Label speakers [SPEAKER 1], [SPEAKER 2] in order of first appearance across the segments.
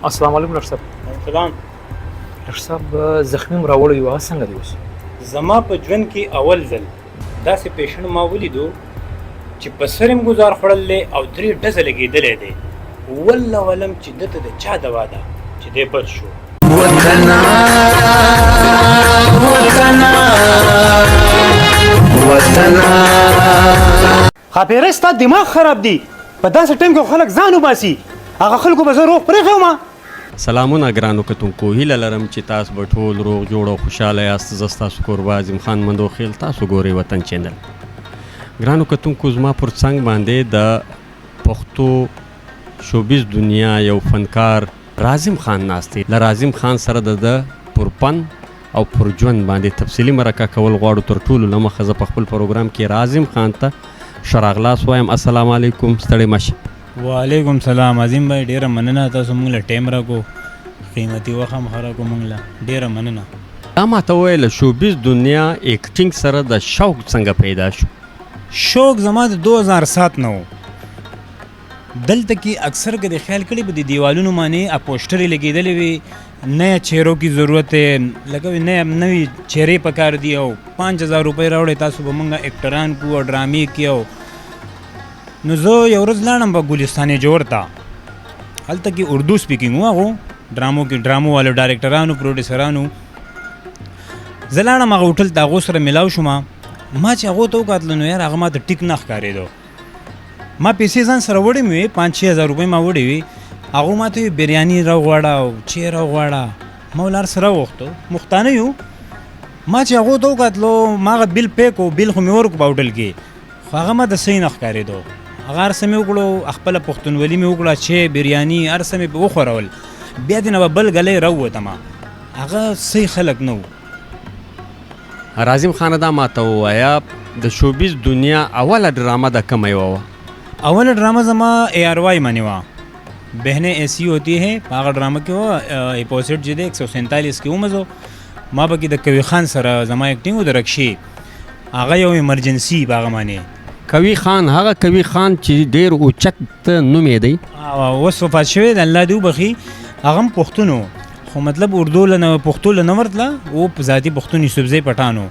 [SPEAKER 1] السلام علیکم ډاکټر صاحب.
[SPEAKER 2] سلام.
[SPEAKER 1] ډاکټر صاحب زخمی مو راوړی و، هغه څنګه دی اوس؟
[SPEAKER 2] زما په ژوند کې اول ځل داسې پیشنټ ما ولیدو چې په سر یې ګزار خوړلی او 3 ډزه لګېدلی دی. والله ولم چې دته د چا دوا ده چې دی بد شو.
[SPEAKER 3] وطنا وطنا وطنا
[SPEAKER 4] خاپیره ستا دماغ خراب دی. په داسې ټایم کې خلک ځان وباسي، هغه خلکو به زه روغ پرېښوم.
[SPEAKER 5] سلامونه ګرانو کتونکو، هیله لرم چې تاسو به ټول روغ جوړ او خوشحاله یاست. زه ستاسو کوربه عظیم خان مندوخیل، تاسو ګورئ وطن چینل. ګرانو کتونکو، زما پر څنګ باندې د پښتو شوبیز دنیا یو فنکار رازم خان ناست دی. له رازم خان سره د پر فن او پر ژوند باندې تفصیلي مرکه کول غواړو. تر ټولو له مخه زه په خپل پروګرام کې رازم خان ته ښه راغلاست وایم. السلام علیکم. ستړی مه شئ.
[SPEAKER 6] وعلیکم سلام عظیم بھائی، ډیره مننه تاسو موږ له ټایم راکو، قیمتي وخت هم ښه راکو موږ له، ډیره مننه.
[SPEAKER 5] دا ماته وویل شوبیز دنیا ایکټینګ سره د شوق څنګه پیدا شو؟
[SPEAKER 6] شوق زما د 2007 نه و. دلته کې اکثر که د خیال کړي به د دیوالونو باندې پوسټرې لګېدلې وي، نیا چهرو کی ضرورت دی، لکه نوي چهرې پکار دي او 5000 روپۍ راوړئ تاسو به موږ اکټران کو او ډرامې کې. او نو زه یو ورځ لاړم په ګلستان جوړ ته، هلته کې اردو سپیکینګ و، هغو ډرامو کې ډرامو والو ډایرکټرانو پروډیوسرانو. زه لاړم هغه هوټل ته، هغو سره میلاو شوم. ما چې هغو ته وکتلو نو یار هغه ما ته ټیک نه ښکارېدو. ما پیسې ځان سره وړې مې وې، 5-6 هزار روپۍ ما وړې وې. هغو ما ته بریاني راوغواړه او چې راوغواړه، ما ولار سره وغوښتو، مختانه یو. ما چې هغو ته وکتلو ما هغه بیل پې کو، بیل خو مې ورکړو په هوټل کې، خو هغه ما ته صحیح نه ښکارېدو. هغه هر څه مې وکړو، خپله پښتونولي مې وکړه، چې بریاني هر څه مې وخورول. بیا دې نه به بل ګلی راووتم، هغه صحیح خلک نه وو.
[SPEAKER 5] رازم خان دا ماته ووایه د شوبیز دنیا اوله ډرامه د کومه یوه وه؟
[SPEAKER 6] اوله ډرامه زما ARY باندې وه، بہنیں ایسی ہوتی ہے. په هغه ډرامه کې وه اپوزټ چې دی 147 کې ومزو. ما پکې د کوي خان سره زما اکټینګ و، د رکشي هغه یو ایمرجنسي په هغه باندې.
[SPEAKER 5] کوي خان هغه کوي خان چې ډېر اوچت نوم یې دی،
[SPEAKER 6] اوس وفات شوی دی، الله دې وبخي. هغه هم پښتون و، خو مطلب اردو له نه پښتو له نه ورتله، او په ذاتي پښتون یوسفزی پټان و.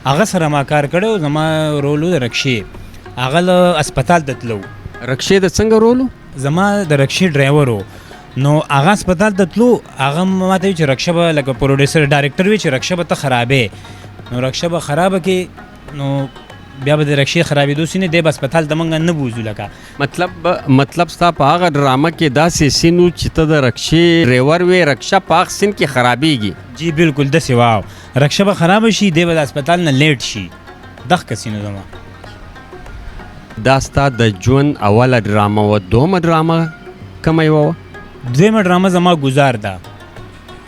[SPEAKER 6] هغه سره ما کار کړی و، زما رول و د رکشي. هغه له اسپتال ته تلو.
[SPEAKER 5] رکشې د څنګه رول و؟
[SPEAKER 6] زما د رکشي ډرایور و. نو هغه اسپتال ته تلو، هغه ماته وی چې رکشه به لکه پروډیوسر ډایرکټر وي چې رکشه به ته خرابې، نو رکشه به خرابه کې، نو بیا به د رکشې خرابېدو سینې دی به اسپتال ته موږ نه بوځو. لکه
[SPEAKER 5] مطلب ستا په هغه ډرامه کې داسې سین و چې ته د رکشې ډریور وې، رکشه په هغه سین کې خرابېږي؟
[SPEAKER 6] جی بالکل داسې واو، رکشه به خرابه شي، دی به د اسپتال نه لیټ شي، دغه سین و زما.
[SPEAKER 5] دا ستا د ژوند اوله ډرامه وه. دومه ډرامه کومه یوه وه؟
[SPEAKER 6] دویمه ډرامه زما ګزار ده.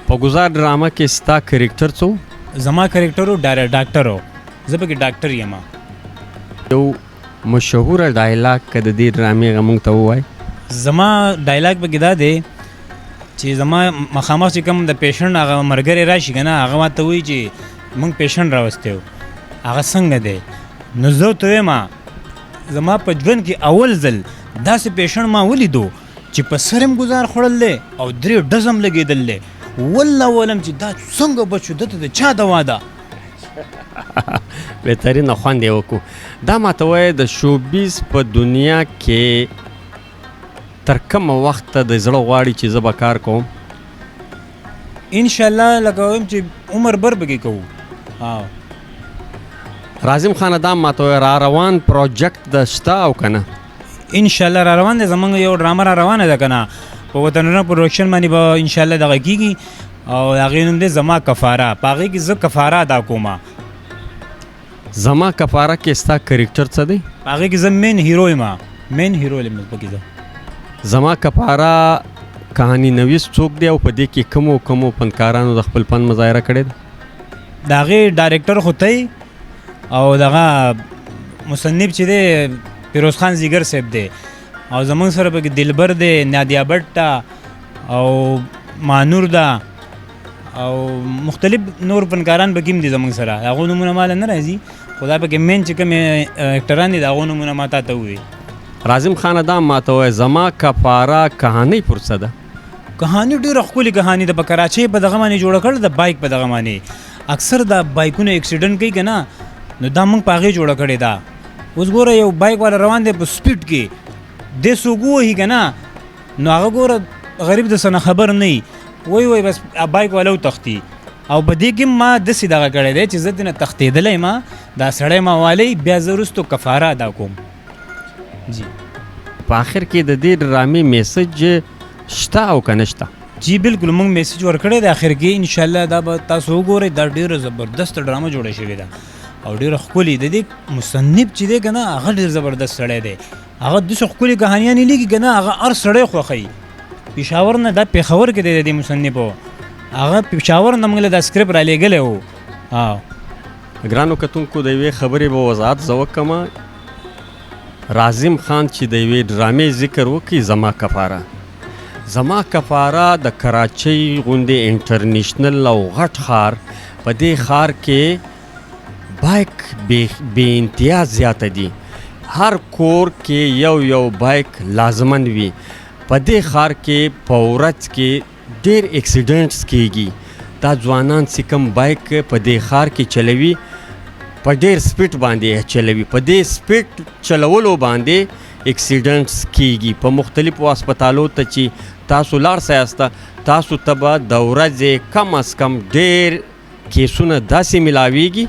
[SPEAKER 5] په ګزار ډرامه کې ستا کرکټر څه و؟
[SPEAKER 6] زما کرکټر و ډاکټر و، زه پکې ډاکټر یم.
[SPEAKER 5] یو مشهوره ډایلاګ که د دې ډرامې هغه موږ ته ووایي.
[SPEAKER 6] زما ډایلاګ پکې دا دی چې زما مخامخ چې کوم د پیشنټ هغه ملګری راشي که نه، هغه ما ته وایي چې موږ پیشنټ راوستی و، هغه څنګه دی. نو زه ورته وایم زما په ژوند کې اول ځل داسې پیشنټ ما ولیدو چې په سر یې ګزار خوړلی او 3 ډزه هم لګېدلی. والله ولم چې دا څنګه بچ شو، دته د چا دوا ده.
[SPEAKER 5] بهترینه خوند یې وکړو. دا ماته وایه د شوبیز په دنیا کې تر کومه وخته د زړه غواړي چې زه به کار کوم؟
[SPEAKER 6] انشاءالله لکه وایم چې عمر بر پکې کوو.
[SPEAKER 5] رازم خان دا ماته وایه را روان پروجیکټ د شته او که نه؟
[SPEAKER 6] انشاءالله را روان دی، زمونږ یو ډرامه را روانه ده که نه، په وطنونه پروډکشن باندې به انشاءالله دغه کېږي، او هغې نوم دی زما کفاره. په هغې کې زه کفاره ادا کوم.
[SPEAKER 5] زما کفاره کې ستا کرکټر څه دی؟
[SPEAKER 6] په هغې کې زه مین هیرو یم، مین هیرو یم پکې زه.
[SPEAKER 5] زما کفاره کهاني نویس څوک دی او په دې کې کومو فنکارانو د خپل فن مظاهره کړې ده؟
[SPEAKER 6] د هغې ډایرکټر خو تی او دغه مصنف چې دی فیروز خان زیګر صاحب دی، او زمونږ سره پکې دلبر دی، نادیا بټ ده او مانور ده، او مختلف نور فنکاران پکې هم دي زمونږ سره. هغو نومونه ماله نه راځي، خو دا پکې مین چې کومې اکټران دي د هغو نومونه ما تا ته ووایي.
[SPEAKER 5] رازم خان دا ماته وایه زما کفاره کهانۍ پر څه ده؟
[SPEAKER 6] کهانی ډېره ښکلې کهانی ده په کراچۍ په دغه باندې جوړه کړې د بایک په دغه باندې اکثر د بایکونو اکسیډنټ کوي که نه نو دا موږ په هغې جوړه کړې ده اوس ګوره یو بایک والا روان دی په سپیډ کې دې څوک ووهي که نه نو هغه ګوره غریب د څه نه خبر نه وي وایي بس بایک والا وتښتي او په دې کې ما داسې دغه کړی دی چې زه دې نه تښتېدلی ما دا سړی ما والی بیا زه وروستو کفاره ادا کوم جی
[SPEAKER 5] په آخر کې د دې ډرامې میسج شته او که نشته
[SPEAKER 6] جی بالکل موږ میسج ورکړی دی اخر کې انشاءالله دا به تاسو وګورئ دا ډېره زبردست ډرامه جوړه شوې ده او ډېره ښکلې د دې مصنف چې دی که نه هغه ډېر زبردست سړی دی هغه داسې ښکلې کهانیانې لیکي که نه هغه هر سړی خوښوي پېښور نه دا پېښور کې دی د دې مصنفو هغه پېښور نه موږ له دا سکرپ رالیږلی و
[SPEAKER 5] ګرانو کتونکو د یوې خبرې به وضاحت زه وکړم راظم خان چې د یوې ډرامې ذکر وکړي زما کفاره زما کفاره د کراچۍ غوندې انټرنیشنل او غټ ښار په دې ښار کې بایک بې امتیاز زیاته دي هر کور کې یو بایک لازمن وي په دې ښار کې په ورځ کې ډېر اکسیډنټس کیږي دا ځوانان چې کوم بایک په دې ښار کې چلوي په ډېر سپیډ باندې چلوي په دې سپیډ چلولو باندې اکسیډنټس کیږي په مختلفو هسپتالو ته چې تاسو لاړ سئ تاسو ته به د ورځې کم از کم ډېر کیسونه داسې ملاویږي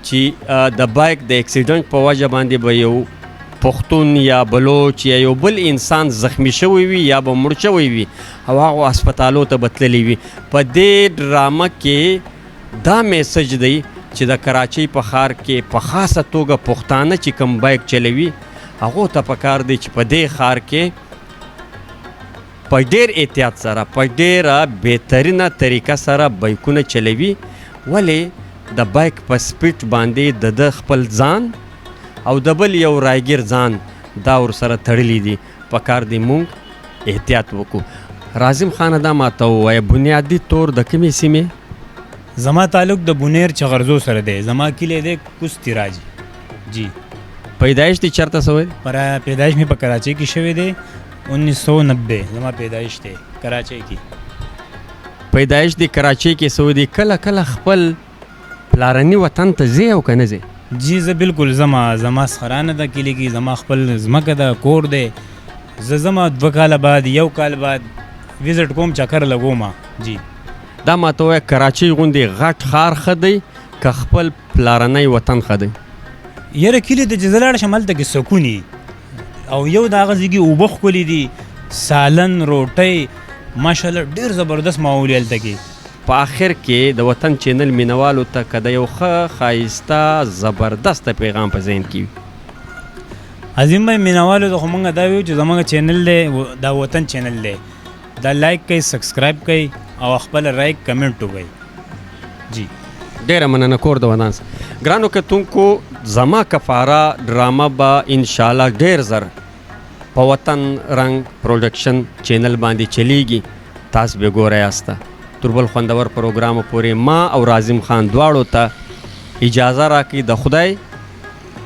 [SPEAKER 5] چې د بایک د اکسیډنټ په وجه باندې به یو پښتون یا بلوچ یا یو بل انسان زخمی شوی وي یا به مړ شوی وي او هغه هسپتالو ته به تللی وي په دې ډرامه کې دا میسج دی چې د کراچۍ په ښار کې په خاصه توګه پښتانه چې کوم بایک چلوي هغو ته پکار دی چې په دې ښار کې په ډېر احتیاط سره په ډېره بهترینه طریقه سره بایکونه چلوي ولې د بایک په سپیډ باندې د خپل ځان او د بل یو رایګیر ځان دا ورسره تړلی دي پکار دی مونږ احتیاط وکړو راظم خانه دا ماته ووایه بنیادي طور د کومې سیمې
[SPEAKER 6] زما تعلق د بونیر چغرزو سره دی زما کلی دی کستی راجی جی
[SPEAKER 5] پیدایش دی چېرته سوی
[SPEAKER 6] پر پیدایش مې په کراچۍ کې شوی دی 1990 زما پیدایش دی کراچۍ کې
[SPEAKER 5] پیدایش دی کراچۍ کې سوی دی کله کله خپل پلارني وطن ته ځې او که نه ځې
[SPEAKER 6] جی زه بالکل زما سخرانه ده کلی کې زما خپل ځمکه ده کور دی زه زما 2 کاله بعد 1 کال بعد ویزټ کوم چکر لګوم جی
[SPEAKER 5] دا ماته وایه کراچۍ غوندې غټ ښار ښه دی که خپل پلارنی وطن ښه دی
[SPEAKER 6] یاره کلي ته چې زه لاړ شم هلته کې سکون او یو د هغه ځای کې اوبه ښکلي دي سالن روټۍ ماشاءالله ډېر زبردست ماحول یې هلته کې
[SPEAKER 5] په آخر کې د وطن چینل مینوالو ته که د یو ښه ښایسته زبردسته پیغام په ذهن کې وي
[SPEAKER 6] عظیم بھائی مینوالو ته خو موږ دا ویو چې زموږ چینل دی دا وطن چینل دی دا لایک کوئ سبسکرایب کوئ او خپل رای کمنټ وکړئ جی
[SPEAKER 5] ډېره مننه کور د ودان ګرانو کتونکو زما کفاره ډرامه به انشاءالله ډېر زر په وطن رنګ پروډکشن چینل باندې چلیږي تاسو به ګورئ یاسته تر بل خوندور پروګرامو پورې ما او راظم خان دواړو ته اجازه راکړي د خدای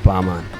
[SPEAKER 5] په امان